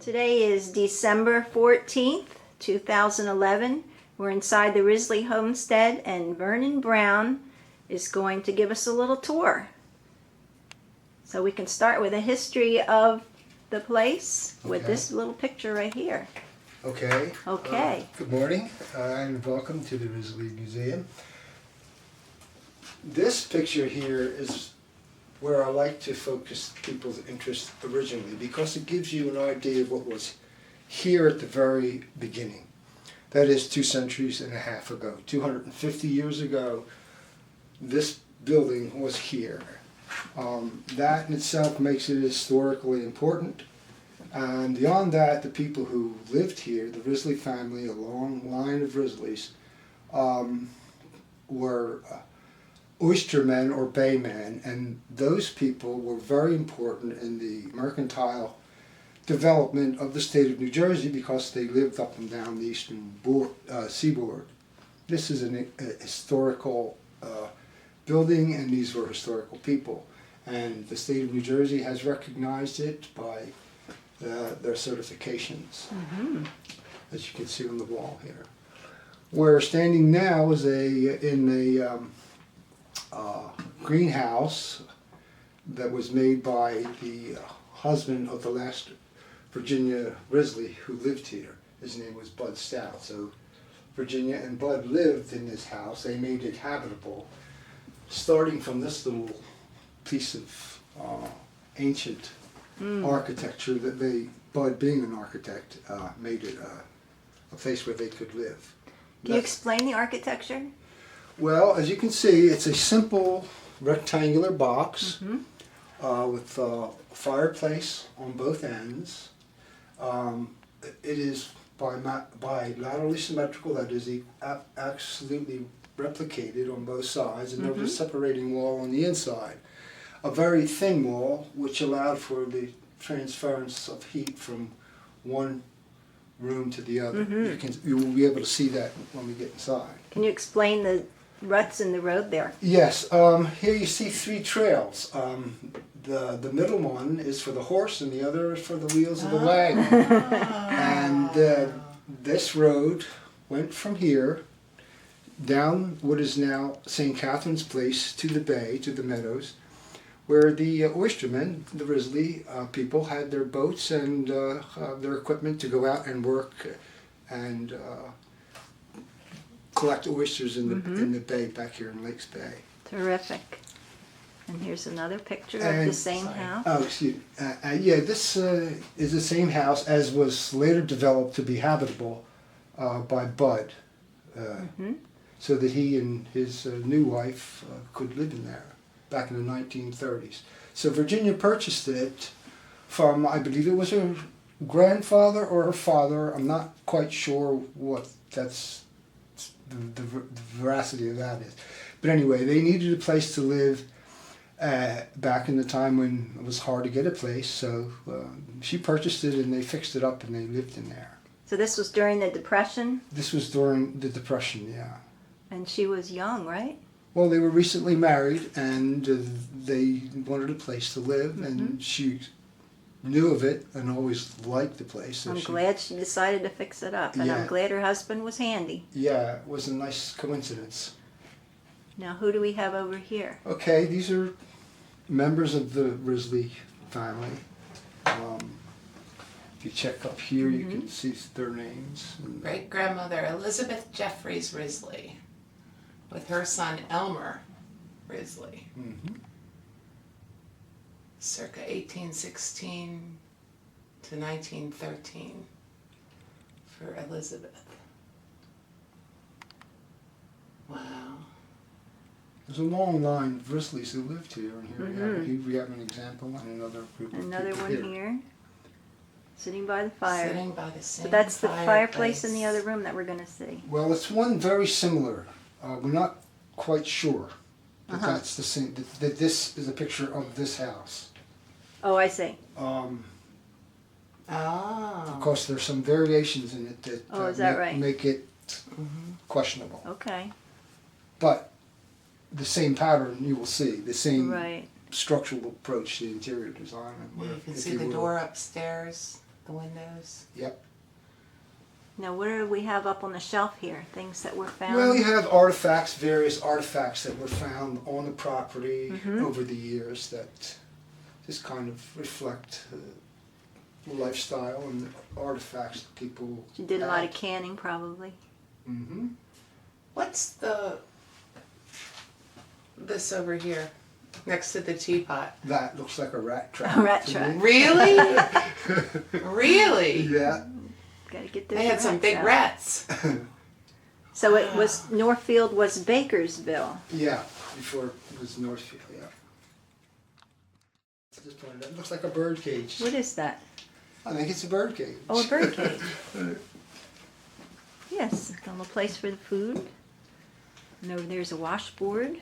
Today is December 14th, 2011. We're inside the Risley Homestead, and Vernon Brown is going to give us a little tour. So we can start with a history of the place with this little picture right here. Okay. Okay. Good morning and welcome to the Risley Museum. This picture here is where I like to focus people's interest originally, because it gives you an idea of what was here at the very beginning. That is 2.5 centuries ago. 250 years ago, this building was here. That in itself makes it historically important. And beyond that, the people who lived here, the Risley family, a long line of Risleys, were oystermen or baymen, and those people were very important in the mercantile development of the state of New Jersey because they lived up and down the eastern seaboard. This is a historical building, and these were historical people. And the state of New Jersey has recognized it by their certifications, as you can see on the wall here. We're standing now is in a greenhouse that was made by the husband of the last Virginia Risley who lived here. His name was Bud Stout. So Virginia and Bud lived in this house. They made it habitable, starting from this little piece of ancient architecture that Bud being an architect, made it a place where they could live. Can you explain the architecture? Well, as you can see, it's a simple rectangular box with a fireplace on both ends. It is bilaterally symmetrical, that is absolutely replicated on both sides, and there was a separating wall on the inside. A very thin wall which allowed for the transference of heat from one room to the other. You will be able to see that when we get inside. Can you explain the ruts in the road there? Yes, here you see 3 trails. The middle one is for the horse and the other is for the wheels of the wagon. And this road went from here down what is now St. Catherine's Place to the bay, to the meadows, where the oystermen, the Risley people, had their boats and their equipment to go out and work and collect oysters in the bay back here in Lakes Bay. Terrific. And here's another picture of the same house. Oh, excuse me. Yeah, this is the same house as was later developed to be habitable by Bud, so that he and his new wife could live in there back in the 1930s. So Virginia purchased it from, I believe it was her grandfather or her father. I'm not quite sure what the veracity of that is. But anyway, they needed a place to live back in the time when it was hard to get a place. So she purchased it and they fixed it up and they lived in there. So this was during the Depression? This was during the Depression, yeah. And she was young, right? Well, they were recently married and they wanted a place to live, and she knew of it and always liked the place. So I'm glad she decided to fix it up, and I'm glad her husband was handy. Yeah, it was a nice coincidence. Now, who do we have over here? Okay, these are members of the Risley family. If you check up here, you can see their names. Great-grandmother Elizabeth Jeffries Risley, with her son Elmer Risley, circa 1816 to 1913 for Elizabeth. Wow. There's a long line of Risleys who lived here, and here we have an example and another group of Another people one here. Sitting by the fire. Sitting by the same So that's the fireplace in the other room that we're going to see. Well, it's one very similar. We're not quite sure that Uh-huh. that's the same. That this is a picture of this house. Oh, I see. Oh. Of course, there's some variations in it that, Oh, is that right? make it questionable. Okay. But the same pattern you will see, the same Right. structural approach to the interior design. You can if see you the will. door upstairs, the windows. Yep. Now, what do we have up on the shelf here? Things that were found? Well, you have artifacts, various artifacts that were found on the property over the years that just kind of reflect the lifestyle and the artifacts that people. You did a lot of canning, probably. Mm-hmm. What's this over here, next to the teapot? That looks like a rat trap. A rat to trap. me. Really? Really? Yeah. Got to get those They had some rats big out. rats. So it was, Northfield was Bakersville. Yeah. Before it was Northfield. Yeah. Just pointed out. It looks like a bird cage. What is that? I think it's a bird cage. Oh, a bird cage. Yes, a little place for the food. And over there's a washboard.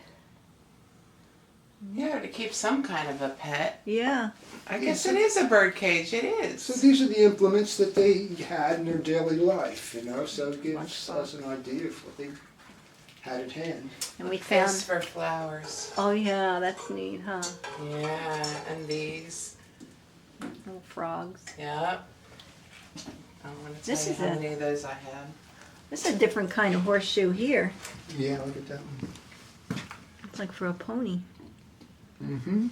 Yeah, to keep some kind of a pet. Yeah. I guess it is a bird cage. It is. So these are the implements that they had in their daily life, you know, so it gives us an idea of what they had at hand. And we This found. for flowers. Oh yeah, that's neat, huh? Yeah, and these. Little frogs. Yep. I want to This tell you is how a- many of those I have. This is a different kind of horseshoe here. Yeah, look at that one. It's like for a pony. Mm-hmm.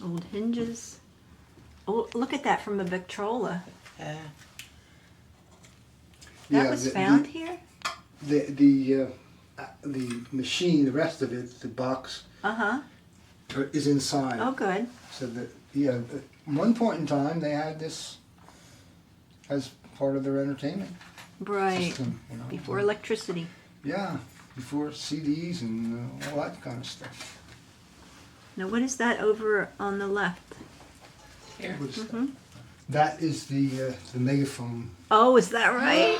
Old hinges. Oh, look at that from a Victrola. Yeah. That was found here? The machine, the rest of it, the box, Uh-huh. is inside. Oh, good. So that, yeah, at one point in time, they had this as part of their entertainment Right. system, you know. Before electricity. Yeah, before CDs and all that kind of stuff. Now, what is that over on the left? Here. What is that? Mhm. That is the megaphone. Oh, is that right?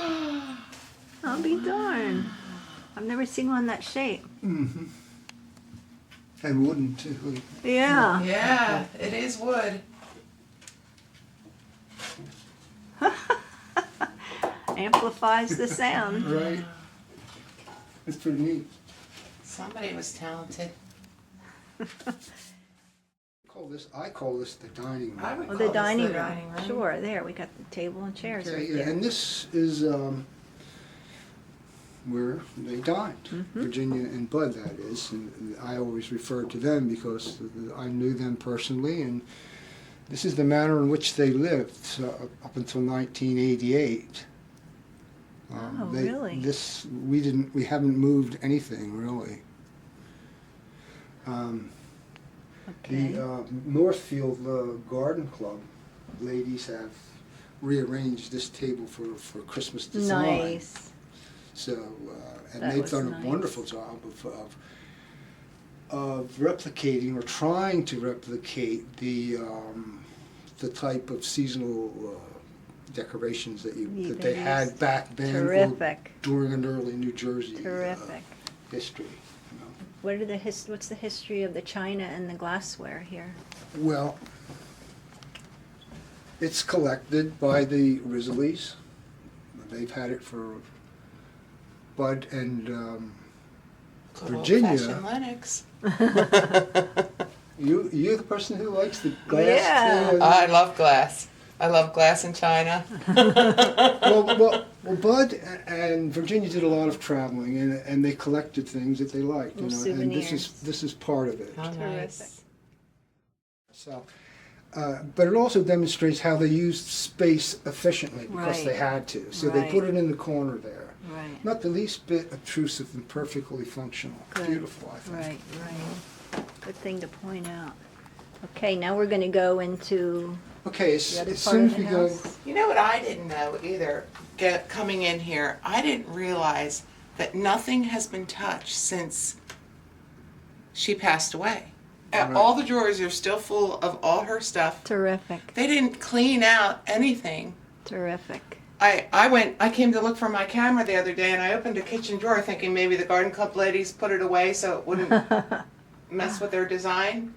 I'll be darned. I've never seen one that shape. Mm-hmm. And wooden too. Yeah. Yeah, it is wood. Amplifies the sound. Right. It's pretty neat. Somebody was talented. I call this the dining room. I would Oh, call the this dining the room. dining room. Sure, there. We got the table and chairs Okay, right yeah, there. and this is where they dined. Mm-hmm. Virginia and Bud, that is. And I always refer to them because I knew them personally, and this is the manner in which they lived up until 1988. Oh, really? We haven't moved anything really. Okay. The Northfield Garden Club ladies have rearranged this table for Christmas design. Nice. So, and That they've was done nice. a wonderful job of replicating or trying to replicate the type of seasonal decorations that Yeah, that they they had used. back then or Terrific. during an early New Jersey Terrific. history. You know. What are what's the history of the china and the glassware here? Well, it's collected by the Risleys. They've had it for Bud and Good Virginia. old-fashioned Lennox. you're the person who likes the glass. Yeah. thing? I love glass. I love glass and china. well, Bud and Virginia did a lot of traveling, and they collected things that they liked. You know, Little and souvenirs. this is part of it. How Terrific. nice. So, but it also demonstrates how they used space efficiently because Right. they had to. So they Right. put it in the corner there. Right. Not the least bit obtrusive and perfectly functional. Good. Beautiful, I think. Right, right. Good thing to point out. Okay, now we're going to go into Okay, the other as part soon of as the we go, house. You know what I didn't know either, coming in here, I didn't realize that nothing has been touched since she passed away. All the drawers are still full of all her stuff. Terrific. They didn't clean out anything. Terrific. I came to look for my camera the other day, and I opened a kitchen drawer thinking maybe the garden club ladies put it away so it wouldn't mess with their design.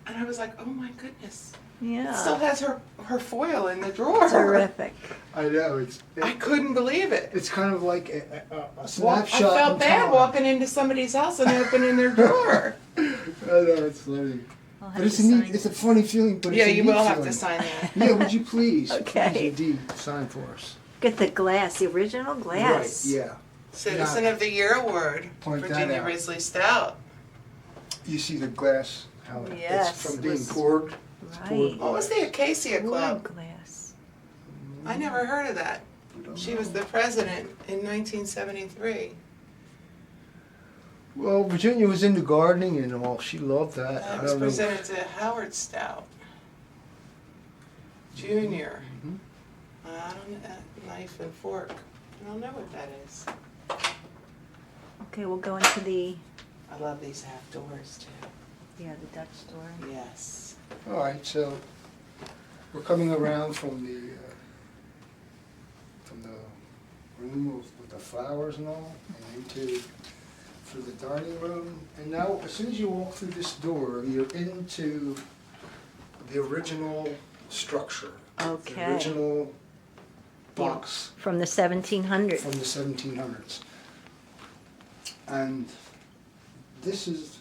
And I was like, oh my goodness. Yeah. It still has her foil in the drawer. Terrific. I know, I couldn't believe it. it's kind of like a I snapshot felt in bad time. walking into somebody's house and opening their drawer. I know, it's funny. I'll have But it's to a neat, sign it's a funny feeling, but Yeah, it's a you neat will have feeling. to sign that. Yeah, would you please? Okay. Please indeed, sign for us. Look at the glass, the original glass. Right, yeah. Citizen of the Year Award, Point that Virginia out. Risley Stout. You see the glass, how Yes, it's from it being was- poured. It's Right. poured What was the Acacia Wood Club? glass. I never heard of that. We don't She know. was the president in 1973. Well, Virginia was into gardening and all. She loved that. That I was don't know. presented to Howard Stout, Jr. Mhm. I don't know, knife and fork. I don't know what that is. Okay, we'll go into the, I love these half doors too. yeah, the Dutch door. Yes. All right, so we're coming around from the room with the flowers and all, and into through the dining room. And now, as soon as you walk through this door, you're into the original structure. Okay. The original box From the 1700s. from the 1700s. And this is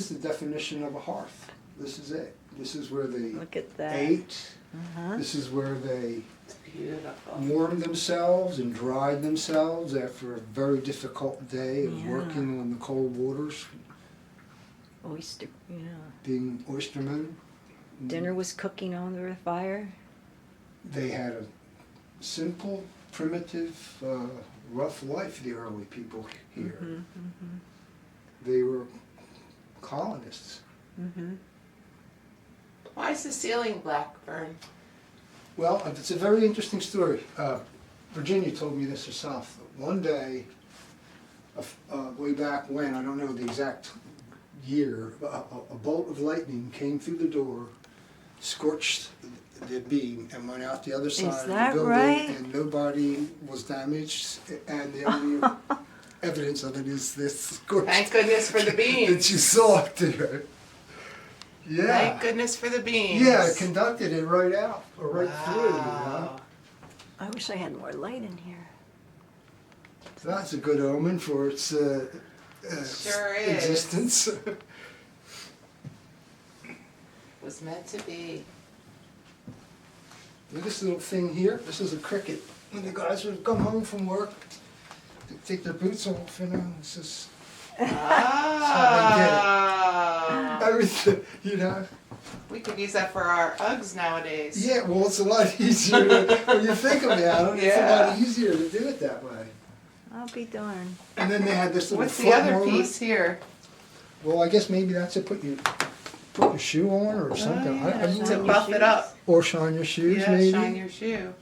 the definition of a hearth. This is it. This is where they Look at that. ate. Uh-huh. This is where they It's beautiful. warmed themselves and dried themselves after a very difficult day of Yeah. working on the cold waters, Oyster, yeah. being oystermen. Dinner was cooking on the fire. They had a simple, primitive, rough life, the early people here. Mm-hmm. They were colonists. Mm-hmm. Why is the ceiling black, Vern? Well, it's a very interesting story. Virginia told me this herself. One day, way back when, I don't know the exact year, a bolt of lightning came through the door, scorched the beam, and went out the other side of that the building, right? and nobody was damaged. And the only evidence of it is this scorched Thank goodness for the that beans. you saw up there. Yeah. Thank goodness for the beans. Yeah, it conducted it right out, or right through, you know. Wow. I wish I had more light in here. So that's a good omen for its Sure is. existence. Was meant to be. Look at this little thing here. This is a cricket. When the guys would come home from work, they take their boots off, you know. It's just Ah. everything, you know. We could use that for our Uggs nowadays. Yeah, well, it's a lot easier when you think about it. It's a Yeah. lot easier to do it that way. I'll be darned. And then they had this little What's foot the other warmer. piece here? Well, I guess maybe that's to put your shoe on or something. I yeah, don't To know. buff it up. Or shine your shoes, Yeah, maybe. shine your shoe.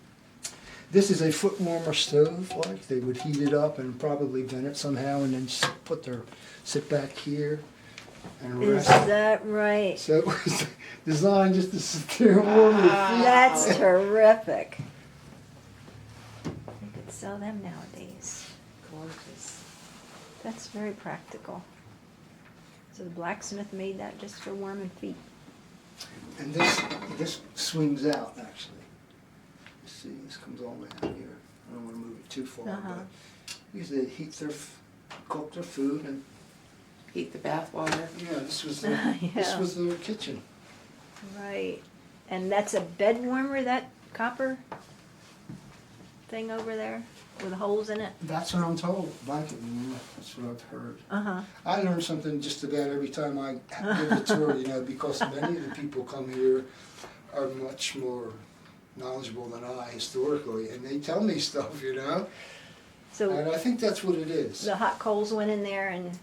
This is a foot warmer stove. Like they would heat it up and probably vent it somehow, and then sit back here and Is rest. that right? So it was designed just to sit there and warm your feet. That's terrific. You could sell them nowadays. Gorgeous. That's very practical. So the blacksmith made that just for warming feet. And this swings out actually. You see, this comes all the way out here. I don't want to move it too far, Uh-huh. but because they cook their food, and Heat the bath water. yeah, this was Yeah. their kitchen. Right. And that's a bed warmer, that copper thing over there with holes in it? That's what I'm told. Blanket warmer. That's what I've heard. Uh-huh. I learn something just about every time I give a tour, you know, because many of the people come here are much more knowledgeable than I historically, and they tell me stuff, you know, So and I think that's what it is. the hot coals went in there and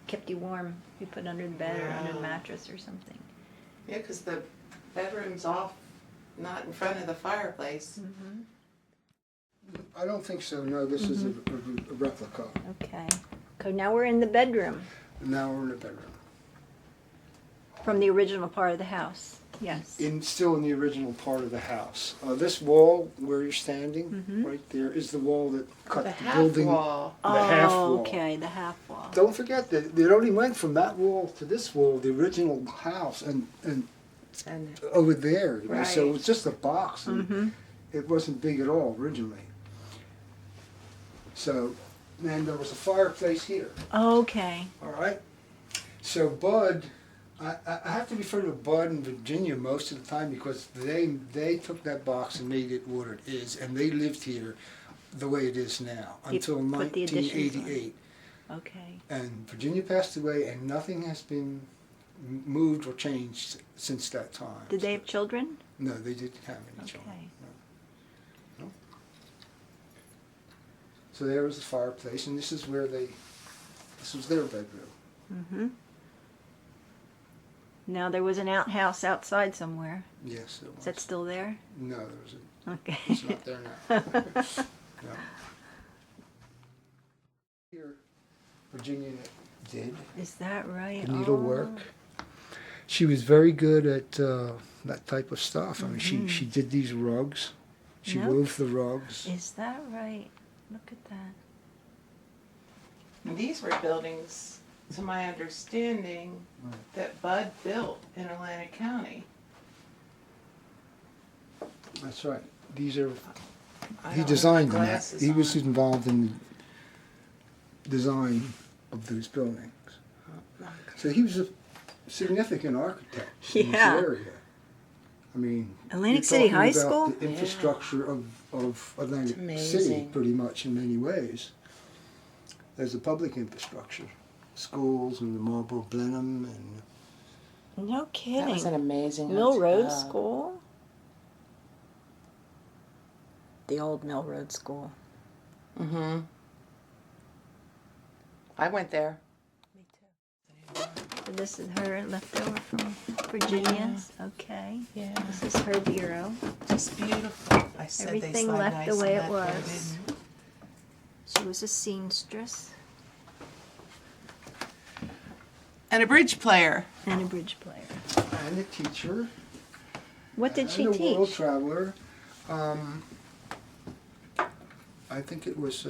kept you warm. You put under the bed or under the Wow. mattress or something. Yeah, because the bedroom's off, not in front of the fireplace. Mm-hmm. I don't think so. No, this is a replica. Okay. So now we're in the bedroom. And now we're in the bedroom. From the original part of the house. Yes. Still in the original part of the house. This wall where you're standing, Mm-hmm. right there, is the wall that cut The the half building. wall. The half wall. Okay, the half wall. Don't forget that it only went from that wall to this wall, the original house, and And over there. You know, so it Right. was just a box, and Mm-hmm. it wasn't big at all originally. So, then there was a fireplace here. Okay. All right. So Bud, I have to refer to Bud and Virginia most of the time because they took that box and made it what it is, and they lived here the way it is now You until put the additions on. 1988. Okay. And Virginia passed away, and nothing has been moved or changed since that time. Did they have children? No, they didn't have any children. Okay. No. No. So there was the fireplace, and this is where this was their bedroom. Mm-hmm. Now there was an outhouse outside somewhere. Yes, it was. Is that still there? No, there was a, Okay. it's not there now. No. Here, Virginia did Is that right? the needlework. She was very good at that type of stuff. I mean, she did these rugs. She Nope. wove the rugs. Is that right? Look at that. And these were buildings, to my understanding, Right. that Bud built in Atlantic County. That's right. These are. I He don't designed have them. glasses He was on. involved in the design of those buildings. So he was a significant architect in this Yeah. area. I mean, Atlantic you're City talking High about School? The infrastructure of Atlantic It's City, amazing. pretty much in many ways. There's a public infrastructure, schools and the Marlboro Blenheim, and No That was kidding. an amazing Mill Road hotel. School? The old Mill Road School. Mm-hmm. I went there. Me too. So this is her leftover from Virginia's. Okay. Yeah. This is her bureau. Just beautiful. I said Everything they slide left nice the way in it that was. bed. She was a seamstress And a bridge player. and a bridge player. and a teacher. What did she and a world teach? traveler. I think it was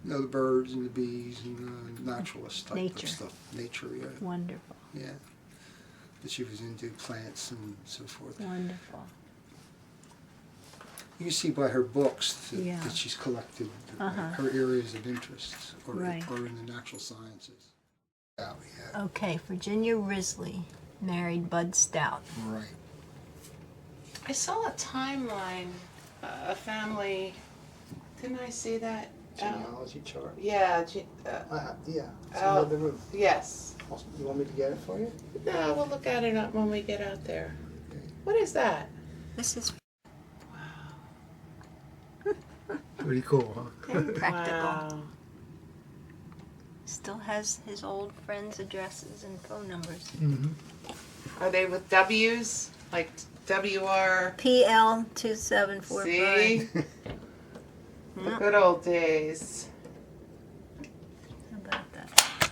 the birds and the bees and the naturalist type Nature. of stuff. Nature, yeah. Wonderful. Yeah. That she was into plants and so forth. Wonderful. You can see by her books that, Yeah. that she's collected Uh-huh. her areas of interest or Right. in the natural sciences. Yeah, yeah. Okay, Virginia Risley married Bud Stout. Right. I saw a timeline, a family. Didn't I see that? Genealogy chart. Yeah. Yeah. It's Oh. in the room. Yes. You want me to get it for you? No, we'll look at it when we get out there. What is that? This is Pretty cool, huh? very practical. Wow. Still has his old friends' addresses and phone numbers. Mm-hmm. Are they with W's? Like WR? PL 2745. See? The Yep. good old days. How about that?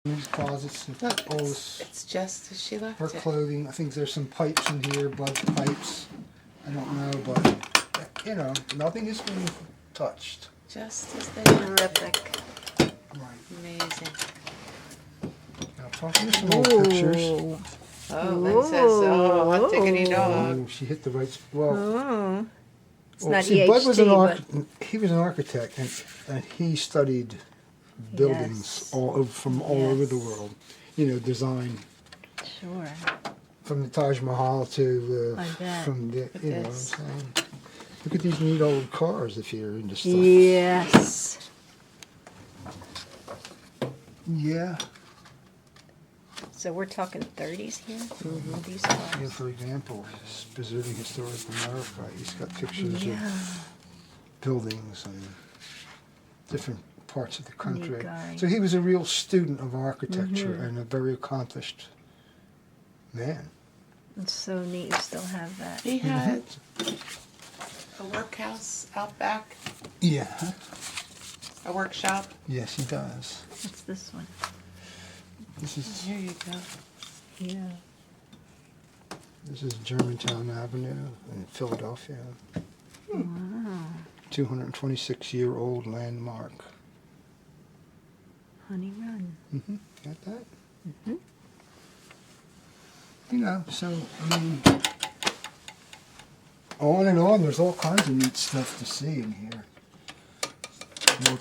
These closets, Look, all it's just as she left her it. clothing. I think there's some pipes in here, Bud's pipes. I don't know, but you know, nothing has been touched. Just as they left it. Terrific. Right. Amazing. Now, talking to some old pictures. Ooh. Oh, Lynn says, oh, hot diggity dog. Oh, she hit the right. Well, Oh. It's well, not see, EHT, Bud was an but he was an architect, and he studied buildings Yes. all over, from all over the Yes. world. You know, design sure. from the Taj Mahal to I bet. from the at you know. What I'm this. saying. Look at these neat old cars if you're into stuff. Yes. Yeah. So we're talking 30s here? These Yeah, cars. for example, preserving historic America. He's got pictures Yeah. of buildings and different parts of the country. guy. So he was a real student of architecture and a very accomplished man. It's so neat you still have that. He had a workhouse out back. Yeah. A workshop? Yes, he does. What's this one? This is Here you go. Yeah. This is Germantown Avenue in Philadelphia. Wow. 226-year-old landmark. Honey Run. Got that? Mhm. You know, so, I mean, on and on, there's all kinds of neat stuff to see in here.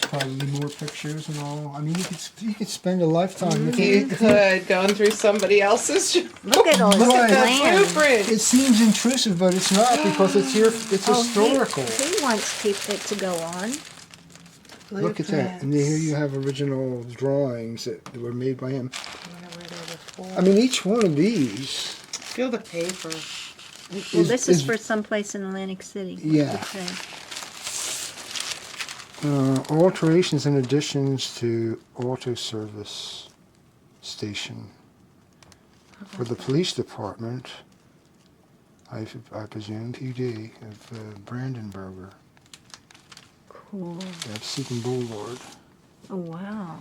Probably more pictures and all. I mean, you could spend a lifetime with You it. could going through somebody else's. Look at all this Right. land. Blueprint. It seems intrusive, but it's not because it's here. It's historical. He wants it to go on. Look at that, and here you have original drawings that were made by him. I mean, each one of these. Feel the paper. Well, this is for someplace in Atlantic City. Yeah. Okay. Alterations and additions to auto service station for the police department, I presume, PD of Brandenburger. Cool. That's Seton Boulevard. Oh, wow.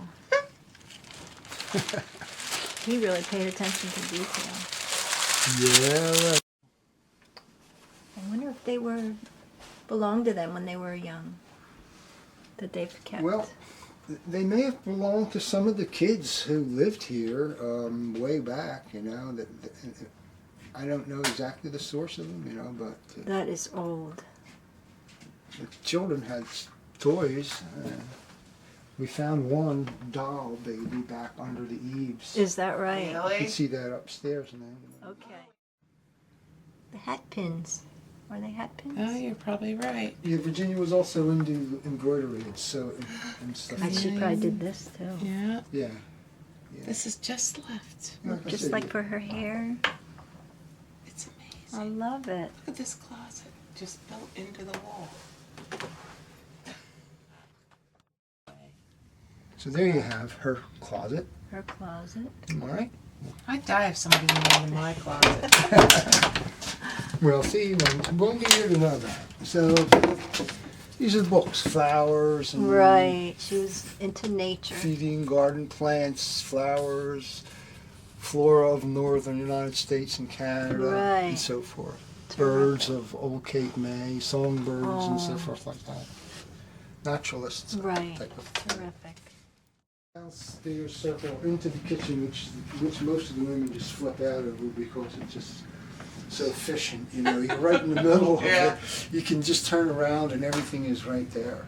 He really paid attention to detail. Yeah, right. I wonder if they belonged to them when they were young. That they've kept. Well, they may have belonged to some of the kids who lived here way back, you know. I don't know exactly the source of them, you know, but That is old. the children had toys. We found one doll baby back under the eaves. Is that right? You Really? can see that upstairs now. Okay. The hat pins. Are they hat pins? Oh, you're probably right. Yeah, Virginia was also into embroidery and and stuff. She probably did this too. Yeah. Yeah. This is just left. Like I Just said, like for her hair. It's I amazing. love it. Look at this closet. Just built into the wall. So there you have her closet. Her closet. All right. I'd die if somebody went into my closet. Well, see, won't be here to know that. So these are the books, flowers, and Right. She was into nature. feeding garden plants, flowers, flora of northern United States and Canada, Right. and so forth. Birds of Old Cape May, songbirds, and so Oh. forth like that. Naturalists. Right. Type of Terrific. downstairs circle into the kitchen, which most of the women just flip out over because it's just so efficient. You know, you're right in the middle of Yeah. it. You can just turn around and everything is right there.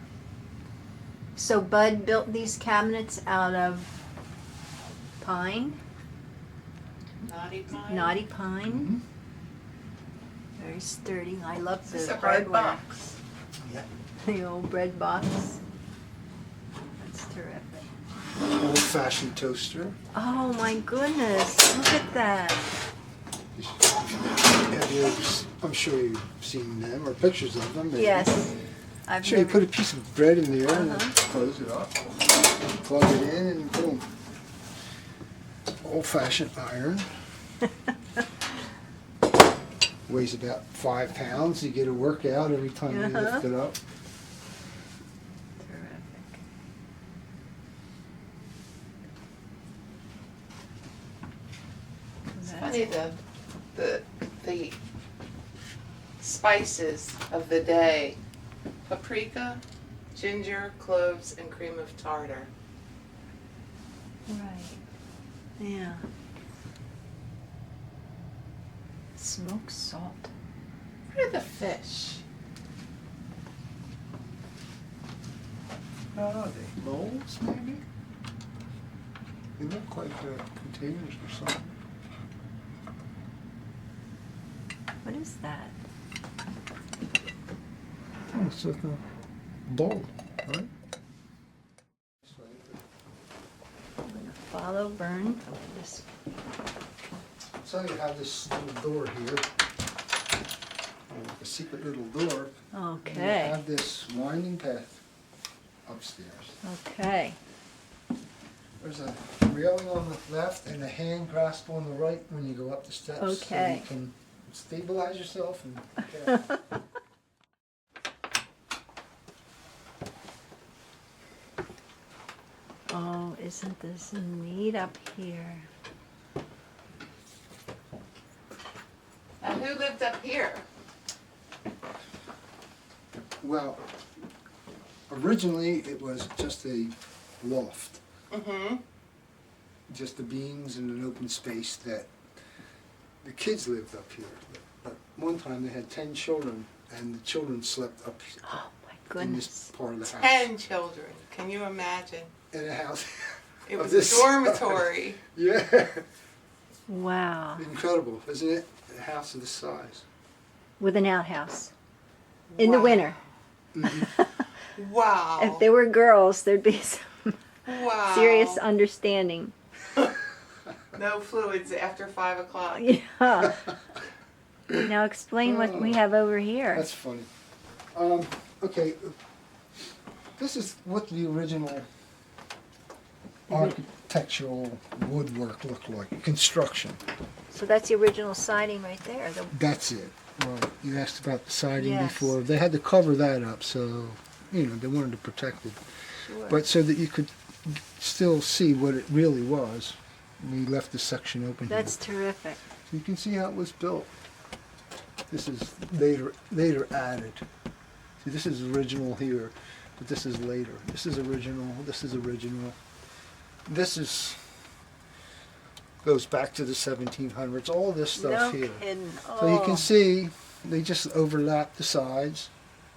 So Bud built these cabinets out of pine, Naughty pine. knotty pine. Mhm. Very sturdy. I love This is the a bread hardware. box. Yeah. The old bread box. That's terrific. Old-fashioned toaster. Oh my goodness! Look at that. I'm sure you've seen them or pictures of them. Maybe. Yes. I've Sure, you never. put a piece of bread in there and then Uh-huh. close it up, plug it in, and boom. Old-fashioned iron. Weighs about 5 pounds. You get a workout every time you Uh-huh. lift it up. Terrific. It's That's- funny the spices of the day: paprika, ginger, cloves, and cream of tartar. Right. Yeah. Smoked salt. Where are the fish? What are they? Molds, maybe? They look like containers or something. What is that? Oh, it's like a bowl, right? I'm gonna follow Vern over this. So you have this little door here, a secret little door. And you Okay. have this winding path upstairs. Okay. There's a railing on the left and a hand grasp on the right when you go up the steps. Okay. So you can stabilize yourself and isn't this neat up here? Now, who lived up here? Well, originally it was just a loft, Mm-hmm. just the beams and an open space that the kids lived up here. But one time they had 10 children, and the children slept up Oh my in this goodness. part of the house. 10 children. Can you imagine? In a house. It of was this a dormitory. Yeah, Wow. incredible, isn't it? A house of this size. With an outhouse. In the Wow. winter. Wow. If there were girls, there'd be some Wow. serious understanding. No fluids after 5 o'clock. Yeah. Now explain what we have over here. That's funny. Okay, this is what the original architectural woodwork looked like, construction. So that's the original siding right there. That's it. Right. You asked about the siding Yes. before. They had to cover that up, so, you know, they wanted to protect it. Sure. But so that you could still see what it really was. We left this section open That's here. terrific. So you can see how it was built. This is later added. See, this is original here, but this is later. This is original. This is original. This is goes back to the 1700s. All this stuff No here. kidding. So you Oh. can see they just overlap the sides,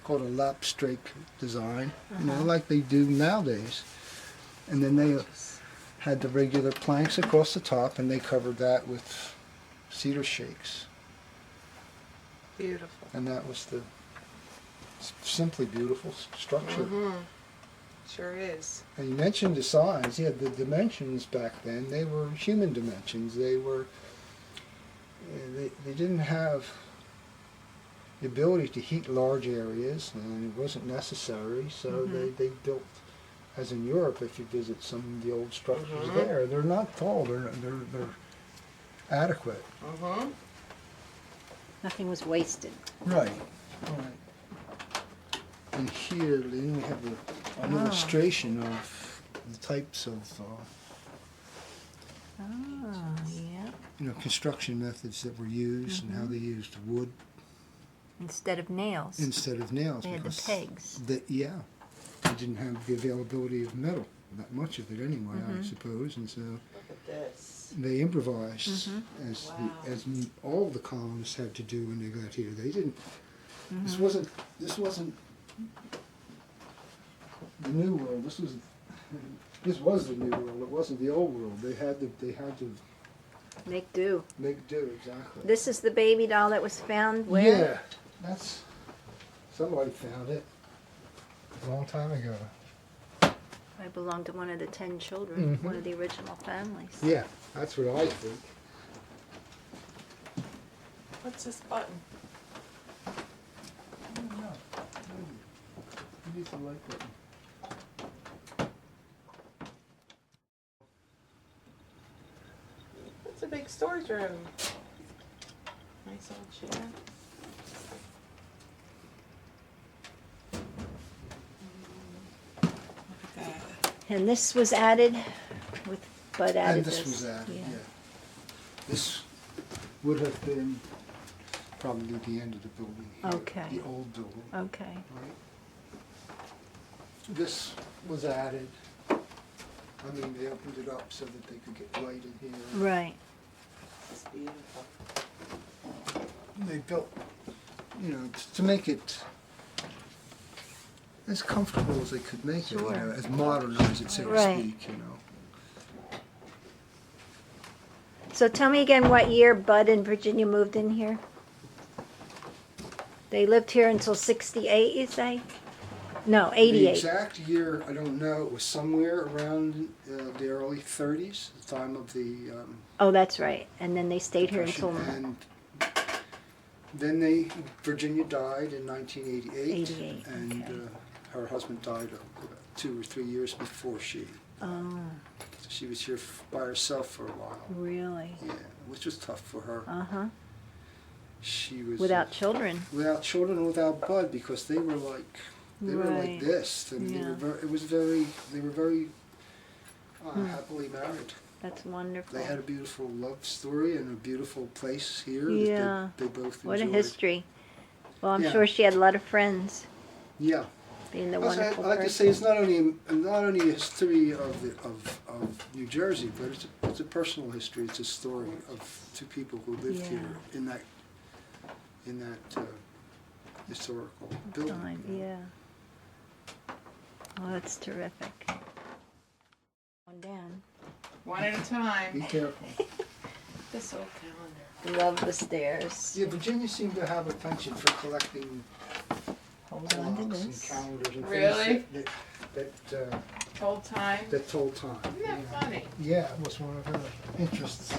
called a lap strake design, you know, like they do nowadays. And then they had the regular planks across the top, and they covered that with cedar shakes. Beautiful. And that was the simply beautiful structure. Mm-hmm. Sure is. And you mentioned the size. Yeah, the dimensions back then, they were human dimensions. They were, they didn't have the ability to heat large areas, and it wasn't necessary, so they built, as in Europe, if you visit some of the old structures there, they're not tall, they're adequate. Mm-hmm. Nothing was wasted. Right, right. And here, then we have an illustration of the types of Oh, yeah. you know, construction methods that were used and how they used wood Instead of nails. instead of nails. They had the because pegs. yeah, they didn't have the availability of metal, not much of it anyway, I suppose, and so Look at this. they improvised as Wow. as all the colonists had to do when they got here. They didn't. This wasn't the new world. This was the new world. It wasn't the old world. They had to Make do. make do exactly. This is the baby doll that was found where? Yeah, that's somebody found it a long time ago. I belong to one of the 10 children, one of the original families. Yeah, that's what I think. What's this button? I don't know. Maybe it's the right button. It's a big storage room. Nice old chair. Look at that. And this was added with Bud added And this was added, yeah. This would have been probably the end of the building here. Okay. The old building, Okay. right? This was added. I mean, they opened it up so that they could get light in here. Right. It's beautiful. They built, you know, to make it as comfortable as they could make it, you Sure. know, as modernize it, so to Right. speak, you know. So tell me again what year Bud and Virginia moved in here? They lived here until 68, you say? No, The 88. exact year, I don't know, it was somewhere around the early 30s, the time of the Oh, that's right. And then they stayed here Depression. until And then Virginia died in 1988. 88, And okay. her husband died about 2 or 3 years before she. Oh, So she was here by herself for a while. really? Yeah, which was tough for her. Uh-huh. She was Without children. without children and without Bud, because they were like Right. this, and Yeah. they were very happily married. That's wonderful. They had a beautiful love story and a beautiful place here Yeah. that they both What a enjoyed. history. Well, I'm Yeah. sure she had a lot of friends, Yeah. being the Also, wonderful I'd like to say person. it's not only a history of New Jersey, but it's a personal history. It's a story of two people who lived Yeah. here in that historical building. Time, yeah. Oh, that's terrific. One down. One at a Be time. careful. This old calendar. Love the stairs. Yeah, Virginia seemed to have a penchant for collecting Hold on to clocks and this. calendars and Really? things Old time. that told time. Isn't that funny? Yeah, it was one of her interests.